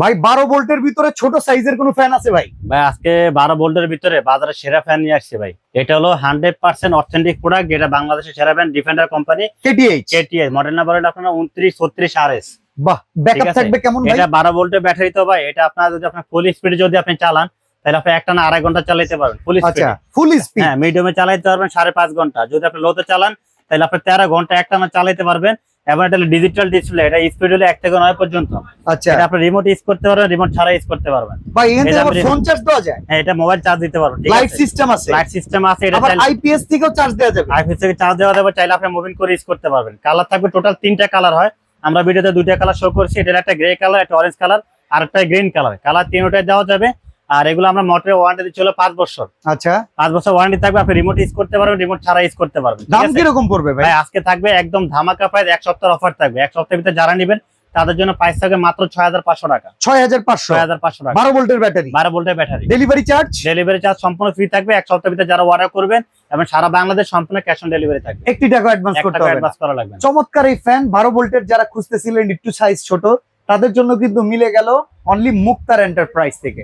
ভাই 12 ভোল্টের ভিতরে ছোট সাইজের কোনো ফ্যান আছে ভাই? ভাই আজকে 12 ভোল্টের ভিতরে বাজারে সেরা ফ্যান নিয়ে আসছে ভাই। এটা হলো 100% অথেন্টিক প্রোডাক্ট, যেটা বাংলাদেশের সেরা fan, defender company KTH model number হলো আপনার 2936 RS। বাহ, ব্যাকআপ থাকবে কেমন ভাই? এটা 12 ভোল্টের ব্যাটারি তো ভাই, এটা আপনার যদি আপনার ফুল স্পিডে যদি আপনি চালান তাহলে আপনি একটানা 2.5 ঘন্টা চালাতে পারবেন ফুল স্পিডে। আচ্ছা, ফুল স্পিড। হ্যাঁ, মিডিয়ামে চালাতে পারবেন 5.5 ঘন্টা। যদি আপনি লোতে চালান তাহলে আপনি 13 ঘন্টা একটানা চালাতে পারবেন। এবং এটা ডিজিটাল ডিসপ্লে, এটা স্পিড হলো 1 থেকে 9 পর্যন্ত। আচ্ছা, এটা আপনি রিমোট ইউজ করতে পারবেন, রিমোট ছাড়া ইউজ করতে পারবেন। ভাই এখান থেকে আবার ফোন চার্জ দেওয়া যায়? হ্যাঁ, এটা মোবাইল চার্জ দিতে পারবেন। লাইট সিস্টেম আছে? লাইট সিস্টেম আছে। এটা আবার আইপিএস থেকেও চার্জ দেওয়া যাবে? আইপিএস থেকে চার্জ দেওয়া যাবে, চাইলে আপনি মুভিং করে ইউজ করতে পারবেন। কালার থাকবে টোটাল 3টা কালার হয়, আমরা ভিডিওতে 2টা কালার শো করছি। এটা একটা গ্রে কালার, একটা অরেঞ্জ কালার, আর একটা গ্রিন কালার। কালার তিনটাই দেওয়া যাবে। আর এগুলো আমরা মোটরের ওয়ারেন্টি দিচ্ছি হলো 5 বছর। আচ্ছা, 5 বছর ওয়ারেন্টি থাকবে, আপনি রিমোট ইউজ করতে পারবেন, রিমোট ছাড়া ইউজ করতে পারবেন। দাম কি রকম পড়বে ভাই? ভাই আজকে থাকবে একদম ধামাকা প্রাইস, 1 সপ্তাহের অফার থাকবে। 1 সপ্তাহের ভিতরে যারা নেবেন তাদের জন্য প্রাইস থাকবে মাত্র 6500 টাকা। 6500 টাকা। 12 ভোল্টের ব্যাটারি, 12 ভোল্টের battery. Delivery charge? Delivery charge সম্পূর্ণ ফ্রি থাকবে। 1 সপ্তাহের ভিতরে যারা অর্ডার করবেন এবং সারা বাংলাদেশ সম্পূর্ণ ক্যাশ অন ডেলিভারি থাকবে। 1 টাকা অ্যাডভান্স 1 করতে টাকা হবে অ্যাডভান্স না। করা লাগবে না। চমৎকার এই ফ্যান 12 ভোল্টের যারা খুঁজতেছিলেন একটু সাইজ ছোট, তাদের জন্য কিন্তু মিলে গেল অনলি মুক্তার এন্টারপ্রাইজ থেকে।